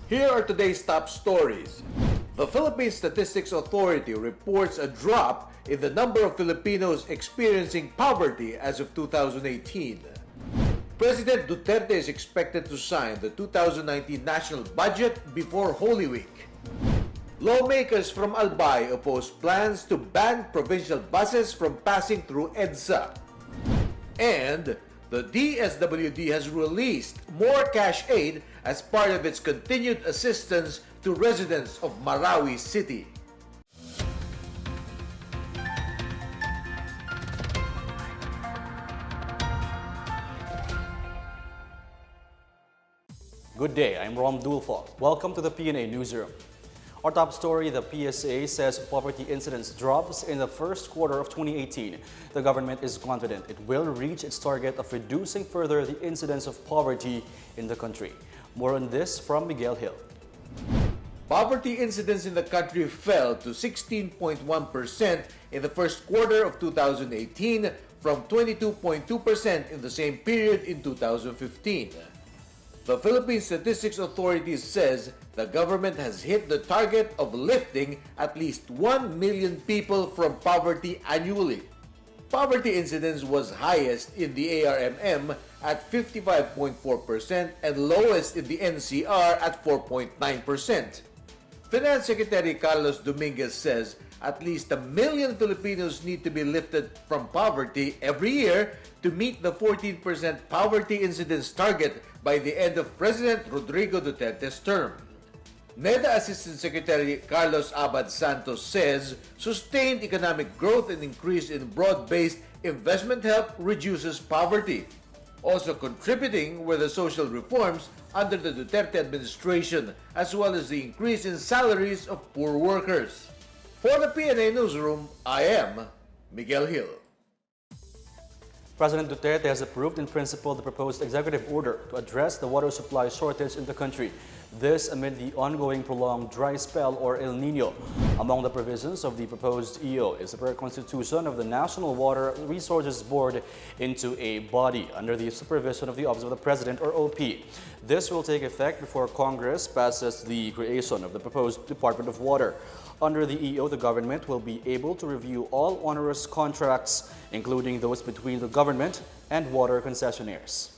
Here are today's top stories. The Philippine Statistics Authority reports a drop in the number of Filipinos experiencing poverty as of 2018. President Duterte is expected to sign the 2019 national budget before Holy Week. Lawmakers from Albay oppose plans to ban provincial buses from passing through EDSA. And the DSWD has released more cash aid as part of its continued assistance to residents of Marawi City. Good day, I'm Rom Dulfo. Welcome to the PNA Newsroom. Our top story, the PSA says poverty incidence drops in the first quarter of 2018. The government is confident it will reach its target of reducing further the incidence of poverty in the country. More on this from Miguel Hill. Poverty incidence in the country fell to 16.1% in the first quarter of 2018 from 22.2% in the same period in 2015. The Philippine Statistics Authority says the government has hit the target of lifting at least 1 million people from poverty annually. Poverty incidence was highest in the ARMM at 55.4% and lowest in the NCR at 4.9%. Finance Secretary Carlos Dominguez says at least 1 million Filipinos need to be lifted from poverty every year to meet the 14% poverty incidence target by the end of President Rodrigo Duterte's term. NEDA Assistant Secretary Carlos Abad Santos says sustained economic growth and increase in broad-based investment help reduces poverty. Also contributing were the social reforms under the Duterte administration, as well as the increase in salaries of poor workers. For the PNA Newsroom, I am Miguel Hill. President Duterte has approved in principle the proposed executive order to address the water supply shortage in the country. This amid the ongoing prolonged dry spell or El Nino. Among the provisions of the proposed EO is the reconstitution of the National Water Resources Board into a body under the supervision of the Office of the President or OP. This will take effect before Congress passes the creation of the proposed Department of Water. Under the EO, the government will be able to review all onerous contracts, including those between the government and water concessionaires.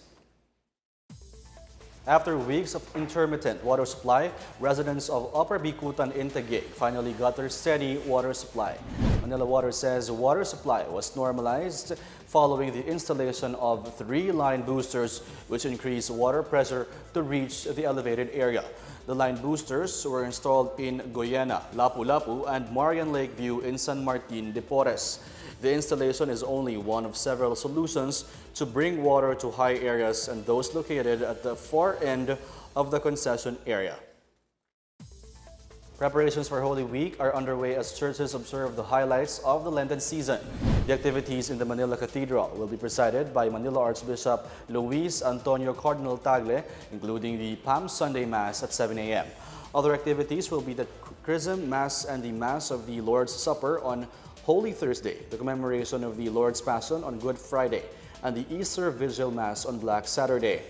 After weeks of intermittent water supply, residents of Upper Bicutan in Taguig finally got their steady water supply. Manila Water says water supply was normalized following the installation of 3 line boosters which increase water pressure to reach the elevated area. The line boosters were installed in Goyena, Lapu-Lapu, and Marian Lakeview in San Martin de Porres. The installation is only one of several solutions to bring water to high areas and those located at the far end of the concession area. Preparations for Holy Week are underway as churches observe the highlights of the Lenten season. The activities in the Manila Cathedral will be presided by Manila Archbishop Luis Antonio Cardinal Tagle, including the Palm Sunday Mass at 7 a.m. Other activities will be the Chrism Mass and the Mass of the Lord's Supper on Holy Thursday, the commemoration of the Lord's Passion on Good Friday, and the Easter Vigil Mass on Black Saturday.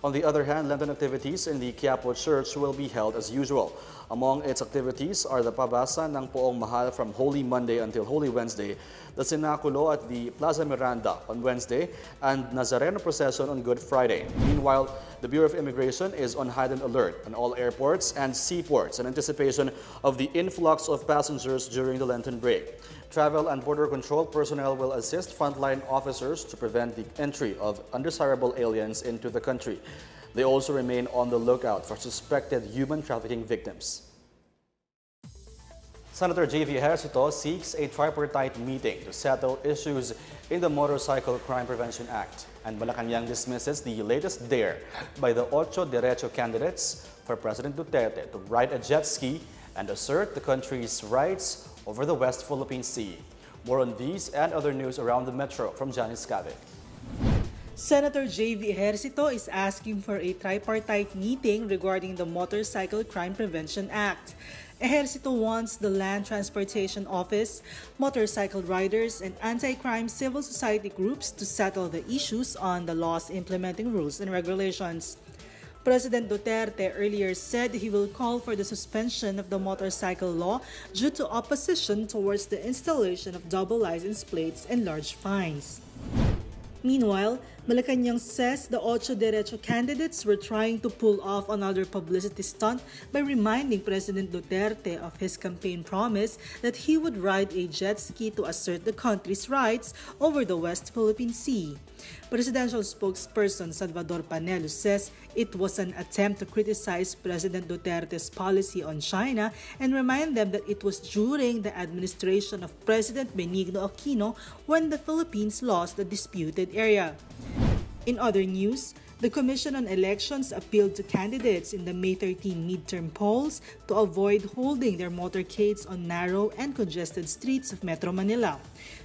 On the other hand, Lenten activities in the Quiapo Church will be held as usual. Among its activities are the Pabasa ng Poong Mahal from Holy Monday until Holy Wednesday, the Sinaculo at the Plaza Miranda on Wednesday, and Nazareno Procession on Good Friday. Meanwhile, the Bureau of Immigration is on heightened alert on all airports and seaports in anticipation of the influx of passengers during the Lenten break. Travel and Border Control personnel will assist frontline officers to prevent the entry of undesirable aliens into the country. They also remain on the lookout for suspected human trafficking victims. Senator J.V. Ejercito seeks a tripartite meeting to settle issues in the Motorcycle Crime Prevention Act, and Malacanang dismisses the latest dare by the Ocho Derecho candidates for President Duterte to ride a jet ski and assert the country's rights over the West Philippine Sea. More on these and other news around the metro from Janice Cave. Senator J.V. Ejercito is asking for a tripartite meeting regarding the Motorcycle Crime Prevention Act. Ejercito wants the Land Transportation Office, motorcycle riders, and anti-crime civil society groups to settle the issues on the laws implementing rules and regulations. President Duterte earlier said he will call for the suspension of the motorcycle law due to opposition towards the installation of double license plates and large fines. Meanwhile, Malacanang says the Ocho Derecho candidates were trying to pull off another publicity stunt by reminding President Duterte of his campaign promise that he would ride a jet ski to assert the country's rights over the West Philippine Sea. Presidential spokesperson Salvador Panelo says it was an attempt to criticize President Duterte's policy on China and remind them that it was during the administration of President Benigno Aquino when the Philippines lost the disputed area. In other news, the Commission on Elections appealed to candidates in the May 13 midterm polls to avoid holding their motorcades on narrow and congested streets of Metro Manila.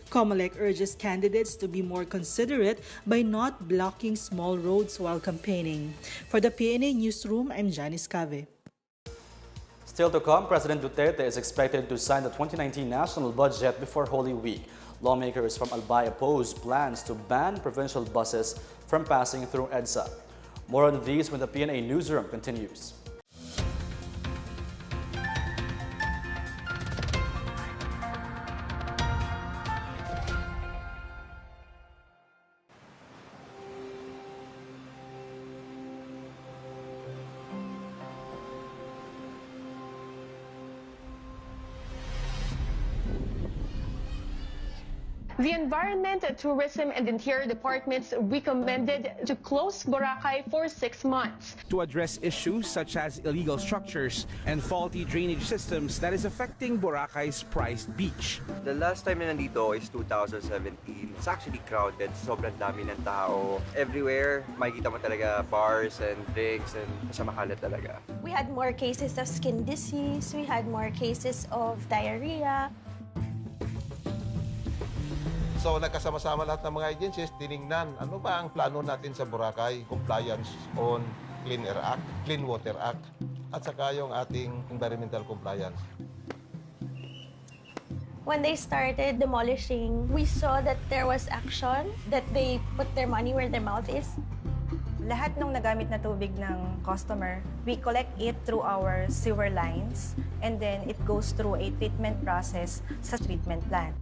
COMELEC urges candidates to be more considerate by not blocking small roads while campaigning. For the PNA Newsroom, I'm Janice Cave. Still to come, President Duterte is expected to sign the 2019 national budget before Holy Week. Lawmakers from Albay oppose plans to ban provincial buses from passing through EDSA. More on these when the PNA Newsroom continues. The Environment, Tourism and Interior Departments recommended to close Boracay for 6 months. To address issues such as illegal structures and faulty drainage systems that is affecting Boracay's prized beach. The last time na nandito is 2017. It's actually crowded. Sobrang dami ng tao. Everywhere, makikita mo talaga bars and drinks and makalat talaga. We had more cases of skin disease. We had more cases of diarrhea. So nagkasama-sama lahat ng mga agencies, tiningnan ano ba ang plano natin sa Boracay, compliance on Clean Air Act, Clean Water Act, at saka yung ating environmental compliance. When they started demolishing, we saw that there was action, that they put their money where their mouth is. Lahat ng nagamit na tubig ng customer, we collect it through our sewer lines and then it goes through a treatment process sa treatment plant.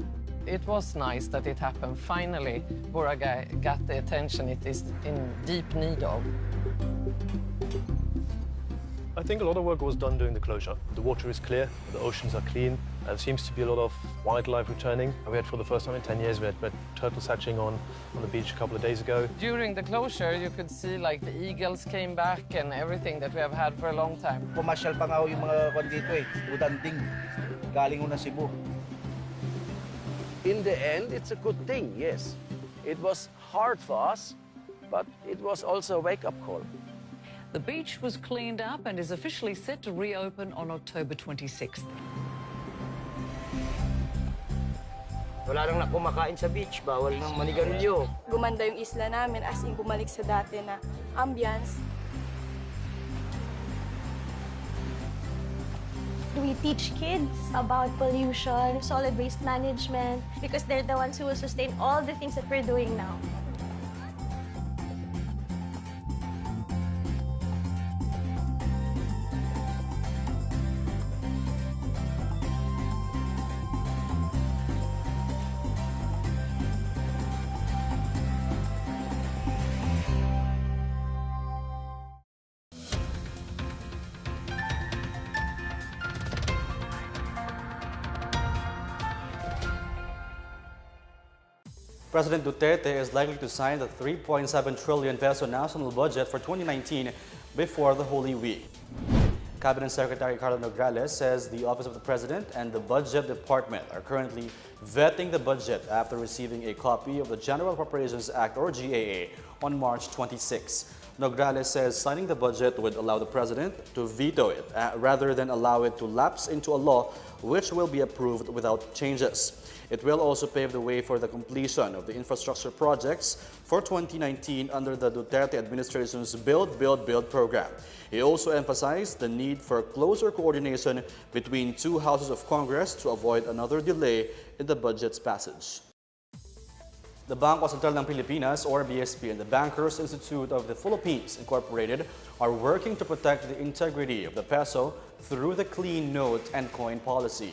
It was nice that it happened. Finally, Boracay got the attention it is in deep need of. I think a lot of work was done during the closure. The water is clear, the oceans are clean, there seems to be a lot of wildlife returning. We had for the first time in 10 years, we had turtles hatching on the beach a couple of days ago. During the closure, you could see like the eagles came back and everything that we have had for a long time. Pumasyal pa nga yung mga kwan dito Udanding, galing na Cebu. In the end, it's a good thing, yes. It was hard for us, but it was also a wake-up call. The beach was cleaned up and is officially set to reopen on October 26th. Wala nang kumakain sa beach, bawal nang manigarilyo. Gumanda yung isla namin as in bumalik sa dati na ambience. We teach kids about pollution, solid waste management, because they're the ones who will sustain all the things that we're doing now. President Duterte is likely to sign the 3.7 trillion peso national budget for 2019 before the Holy Week. Cabinet Secretary Carlo Nograles says the Office of the President and the Budget Department are currently vetting the budget after receiving a copy of the General Appropriations Act or GAA on March 26. Nograles says signing the budget would allow the President to veto it rather than allow it to lapse into a law which will be approved without changes. It will also pave the way for the completion of the infrastructure projects for 2019 under the Duterte administration's Build, Build, Build program. He also emphasized the need for closer coordination between two houses of Congress to avoid another delay in the budget's passage. The Bangko Sentral ng Pilipinas, or BSP, and the Bankers Institute of the Philippines, Incorporated, are working to protect the integrity of the peso through the clean note and coin policy.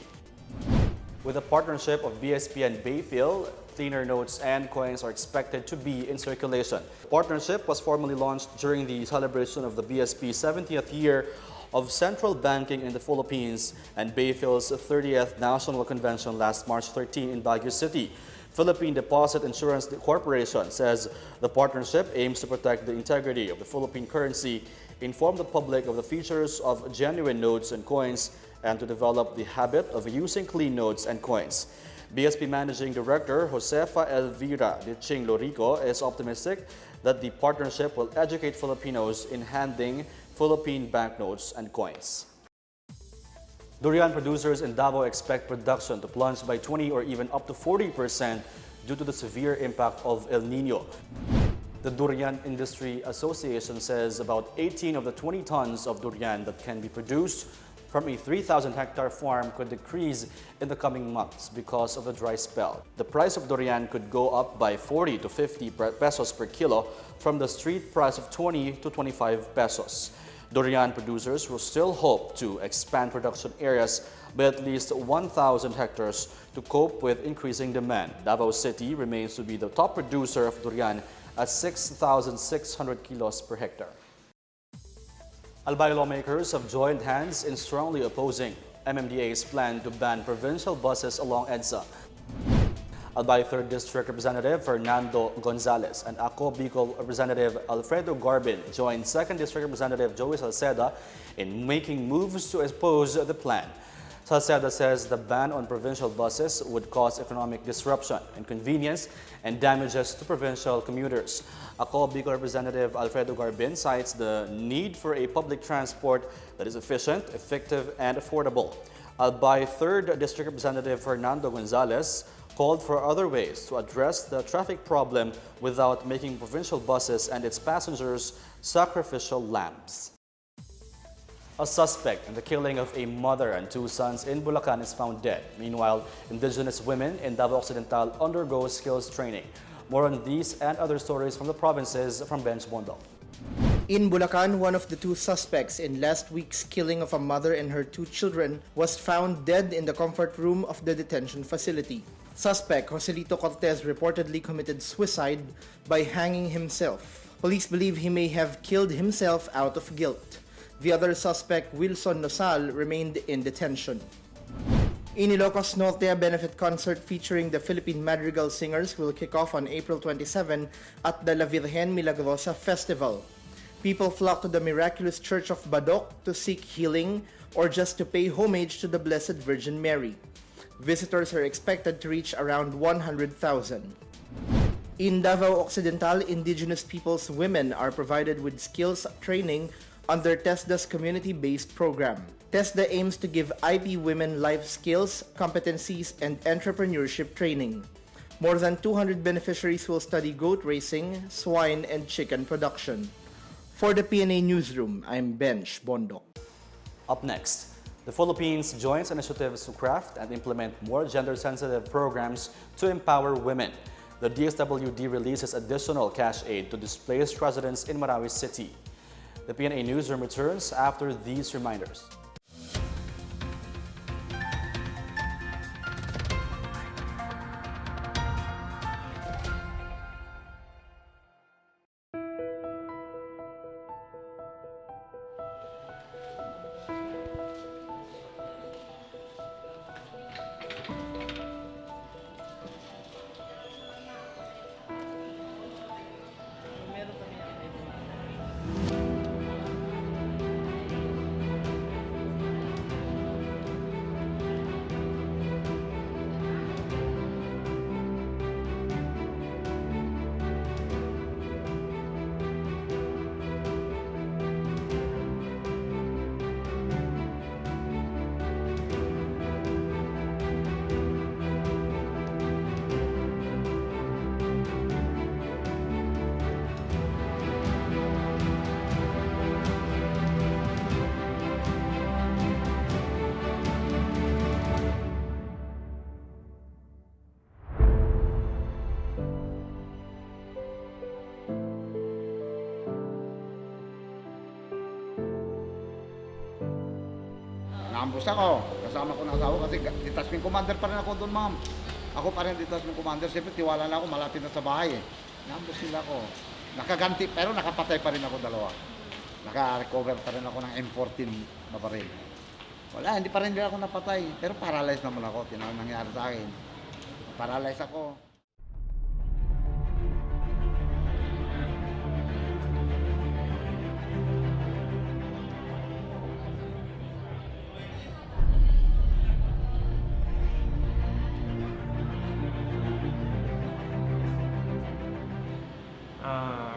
With a partnership of BSP and Bayphil, cleaner notes and coins are expected to be in circulation. The partnership was formally launched during the celebration of the BSP's 70th year of central banking in the Philippines and Bayphil's 30th National Convention last March 13 in Baguio City. Philippine Deposit Insurance Corporation says the partnership aims to protect the integrity of the Philippine currency, inform the public of the features of genuine notes and coins, and to develop the habit of using clean notes and coins. BSP Managing Director Josefa Elvira de Ching Lorico is optimistic that the partnership will educate Filipinos in handling Philippine banknotes and coins. Durian producers in Davao expect production to plunge by 20 or even up to 40% due to the severe impact of El Nino. The Durian Industry Association says about 18 of the 20 tons of durian that can be produced from a 3,000-hectare farm could decrease in the coming months because of the dry spell. The price of durian could go up by 40 to 50 pesos per kilo from the street price of 20 to 25 pesos. Durian producers will still hope to expand production areas by at least 1,000 hectares to cope with increasing demand. Davao City remains to be the top producer of durian at 6,600 kilos per hectare. Albay lawmakers have joined hands in strongly opposing MMDA's plan to ban provincial buses along EDSA. Albay 3rd District Representative Fernando Gonzalez and Ako Bicol Representative Alfredo Garbin joined 2nd District Representative Joey Salceda in making moves to oppose the plan. Salceda says the ban on provincial buses would cause economic disruption, inconvenience, and damages to provincial commuters. Ako Bicol Representative Alfredo Garbin cites the need for a public transport that is efficient, effective, and affordable. Albay 3rd District Representative Fernando Gonzalez called for other ways to address the traffic problem without making provincial buses and its passengers sacrificial lambs. A suspect in the killing of a mother and 2 sons in Bulacan is found dead. Meanwhile, indigenous women in Davao Occidental undergo skills training. More on these and other stories from the provinces from Benj Bondo. In Bulacan, one of the 2 suspects in last week's killing of a mother and her 2 children was found dead in the comfort room of the detention facility. Suspect Joselito Cortez reportedly committed suicide by hanging himself. Police believe he may have killed himself out of guilt. The other suspect, Wilson Nosal, remained in detention. In Ilocos Norte, a benefit concert featuring the Philippine Madrigal Singers will kick off on April 27 at the La Virgen Milagrosa Festival. People flock to the miraculous Church of Badok to seek healing or just to pay homage to the Blessed Virgin Mary. Visitors are expected to reach around 100,000. In Davao Occidental, indigenous peoples' women are provided with skills training under TESDA's community-based program. TESDA aims to give IP women life skills, competencies, and entrepreneurship training. More than 200 beneficiaries will study goat racing, swine, and chicken production. For the PNA Newsroom, I'm Benj Bondo. Up next, the Philippines joins initiatives to craft and implement more gender-sensitive programs to empower women. The DSWD releases additional cash aid to displaced residents in Marawi City. The PNA Newsroom returns after these reminders. Naambos ako. Kasama ko ng asawa kasi detachment commander pa rin ako doon, ma'am. Ako pa rin detachment commander. Siyempre, tiwala na ako, malapit na sa bahay eh. Naambos nila ako. Nakaganti, pero nakapatay pa rin ako dalawa. Naka-recover pa rin ako ng M14 na baril. Wala, hindi pa rin nila ako napatay. Pero paralyzed naman ako. Tinawag nangyari sa akin. Paralyzed ako.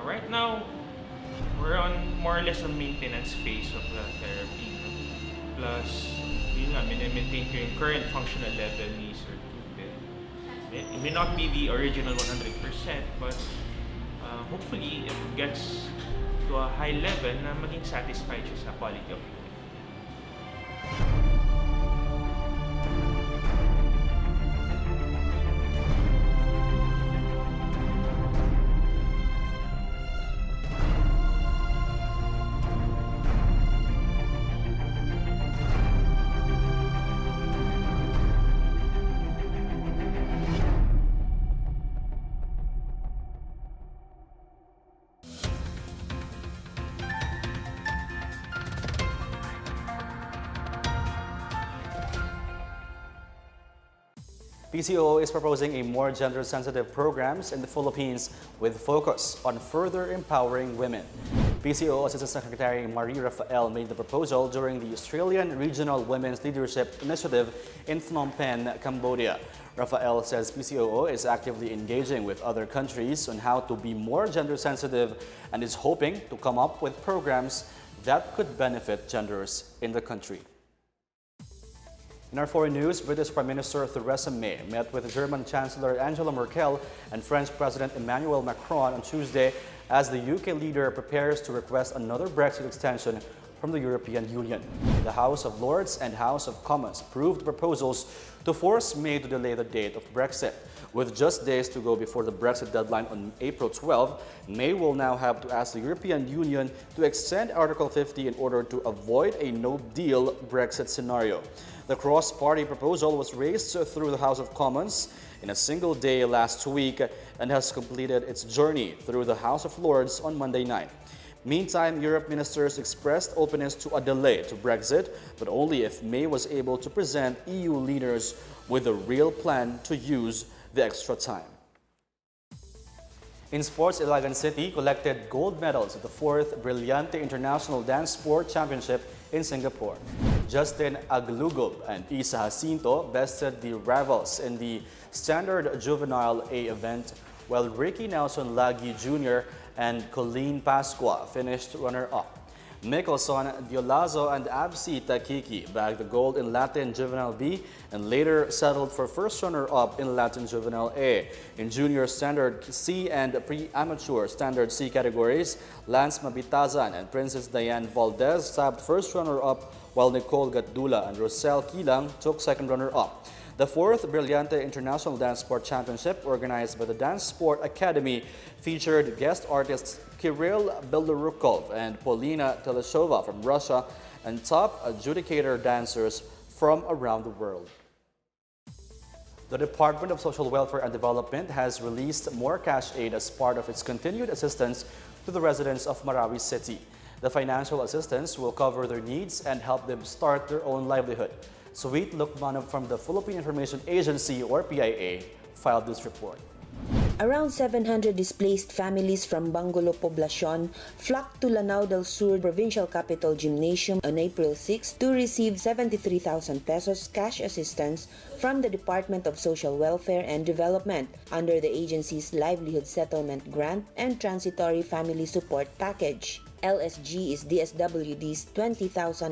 Right now, we're on more or less on maintenance phase of the therapy. Plus, yun nga, maintain ko yung current functional level ni Sir Tubel. It may not be the original 100%, but hopefully it gets to a high level na maging satisfied siya sa quality of life. PCO is proposing a more gender-sensitive programs in the Philippines with focus on further empowering women. PCO Assistant Secretary Marie Rafael made the proposal during the Australian Regional Women's Leadership Initiative in Phnom Penh, Cambodia. Rafael says PCO is actively engaging with other countries on how to be more gender-sensitive and is hoping to come up with programs that could benefit genders in the country. In our foreign news, British Prime Minister Theresa May met with German Chancellor Angela Merkel and French President Emmanuel Macron on Tuesday as the UK leader prepares to request another Brexit extension from the European Union. The House of Lords and House of Commons approved proposals to force May to delay the date of Brexit. With just days to go before the Brexit deadline on April 12, May will now have to ask the European Union to extend Article 50 in order to avoid a no-deal Brexit scenario. The cross-party proposal was raised through the House of Commons in a single day last week and has completed its journey through the House of Lords on Monday night. Meantime, Europe ministers expressed openness to a delay to Brexit, but only if May was able to present EU leaders with a real plan to use the extra time. In sports, Ilagan City collected gold medals at the 4th Brillante International Dance Sport Championship in Singapore. Justin Aglugob and Isa Jacinto bested the rivals in the Standard Juvenile A event, while Ricky Nelson Lagi Jr. and Colleen Pasqua finished runner-up. Mickelson, Diolazo, and Absi Takiki bagged the gold in Latin Juvenile B and later settled for first runner-up in Latin Juvenile A. In Junior Standard C and Pre-Amateur Standard C categories, Lance Mabitazan and Princess Diane Valdez tabbed first runner-up, while Nicole Gatdula and Rosel Kilang took second runner-up. The 4th Brillante International Dance Sport Championship, organized by the Dance Sport Academy, featured guest artists Kirill Belorukov and Polina Teleshova from Russia and top adjudicator dancers from around the world. The Department of Social Welfare and Development has released more cash aid as part of its continued assistance to the residents of Marawi City. The financial assistance will cover their needs and help them start their own livelihood. Sweet Lukmanov from the Philippine Information Agency, or PIA, filed this report. Around 700 displaced families from Bangulo Poblacion flocked to Lanao del Sur Provincial Capital Gymnasium on April 6 to receive 73,000 pesos cash assistance from the Department of Social Welfare and Development under the agency's Livelihood Settlement Grant and Transitory Family Support Package. LSG is DSWD's 20,000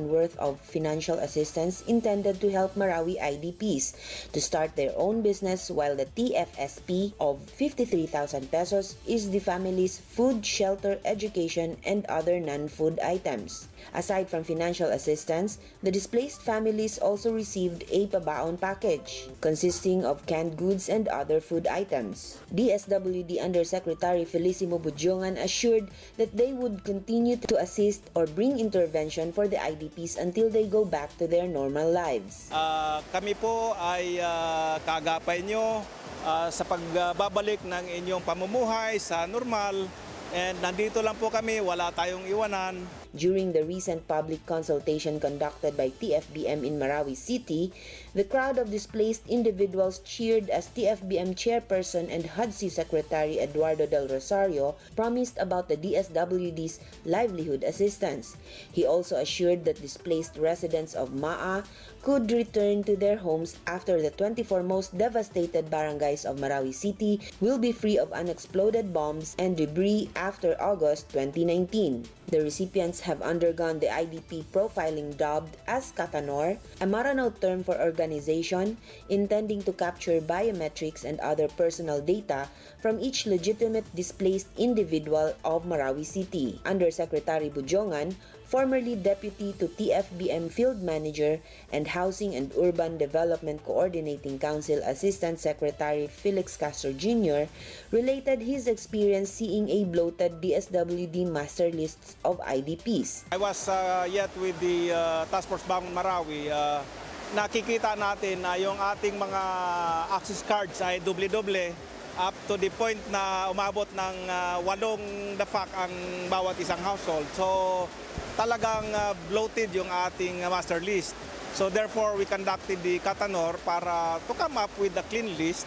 worth of financial assistance intended to help Marawi IDPs to start their own business, while the TFSP of 53,000 pesos is the family's food, shelter, education, and other non-food items. Aside from financial assistance, the displaced families also received a pabaon package consisting of canned goods and other food items. DSWD Undersecretary Felicimo Budjongan assured that they would continue continue to assist or bring intervention for the IDPs until they go back to their normal lives. Kami po ay kaagapay nyo sa pagbabalik ng inyong pamumuhay sa normal, and nandito lang po kami, wala tayong iwanan. During the recent public consultation conducted by TFBM in Marawi City, the crowd of displaced individuals cheered as TFBM Chairperson and HUDC Secretary Eduardo Del Rosario promised about the DSWD's livelihood assistance. He also assured that displaced residents of Maa could return to their homes after the 24 most devastated barangays of Marawi City will be free of unexploded bombs and debris after August 2019. The recipients have undergone the IDP profiling dubbed as Katanor, a Maranao term for organization intending to capture biometrics and other personal data from each legitimate displaced individual of Marawi City. Undersecretary Bujongan, formerly Deputy to TFBM Field Manager and Housing and Urban Development Coordinating Council Assistant Secretary Felix Castro Jr., related his experience seeing a bloated DSWD master lists of IDPs. I was yet with the Task Force Bangon Marawi. Nakikita natin na yung ating mga access cards ay doble-doble up to the point na umabot ng 8 dapak ang bawat isang household. So talagang bloated yung ating master list. So therefore, we conducted the Katanor para to come up with the clean list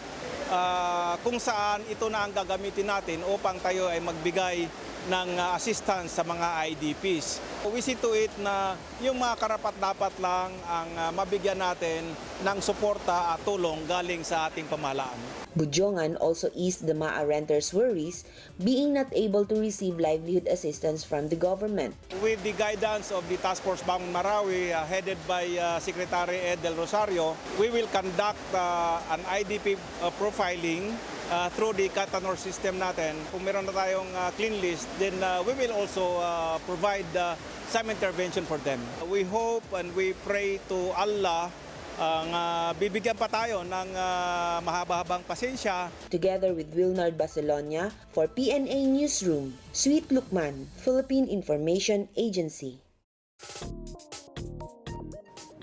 kung saan ito na ang gagamitin natin upang tayo ay magbigay ng assistance sa mga IDPs. We see to it na yung mga karapat-dapat lang ang mabigyan natin ng suporta at tulong galing sa ating pamahalaan. Bujongan also eased the Maa renters' worries, being not able to receive livelihood assistance from the government. With the guidance of the Task Force Bangon Marawi, headed by Secretary Ed Del Rosario, we will conduct an IDP profiling through the Katanor system natin. Kung meron na tayong clean list, then we will also provide some intervention for them. We hope and we pray to Allah bibigyan pa tayo ng mahaba-habang pasensya. Together with Wilnard Bacelonia, for PNA Newsroom, Sweet Lukman, Philippine Information Agency.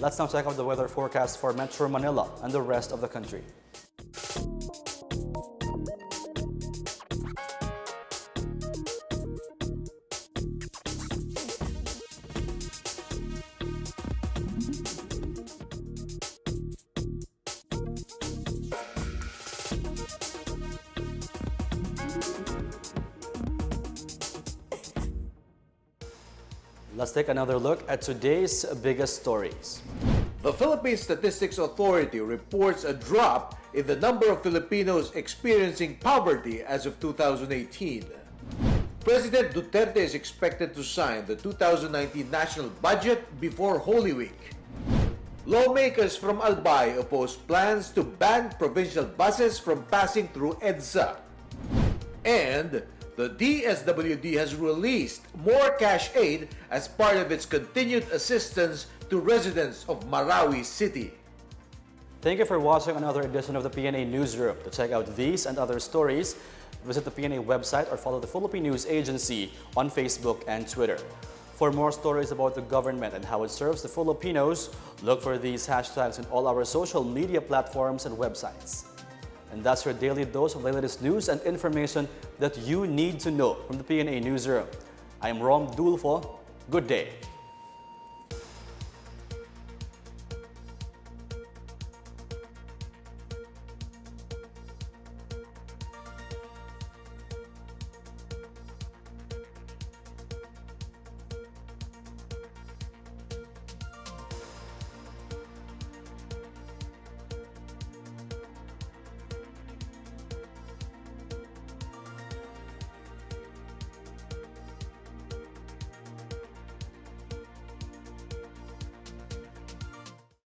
Let's now check out the weather forecast for Metro Manila and the rest of the country. Let's take another look at today's biggest stories. The Philippine Statistics Authority reports a drop in the number of Filipinos experiencing poverty as of 2018. President Duterte is expected to sign the 2019 national budget before Holy Week. Lawmakers from Albay oppose plans to ban provincial buses from passing through EDSA. And the DSWD has released more cash aid as part of its continued assistance to residents of Marawi City. Thank you for watching another edition of the PNA Newsroom. To check out these and other stories, visit the PNA website or follow the Philippine News Agency on Facebook and Twitter. For more stories about the government and how it serves the Filipinos, look for these hashtags in all our social media platforms and websites. And that's your daily dose of the latest news and information that you need to know from the PNA Newsroom. I'm Rom Dulfo. Good day.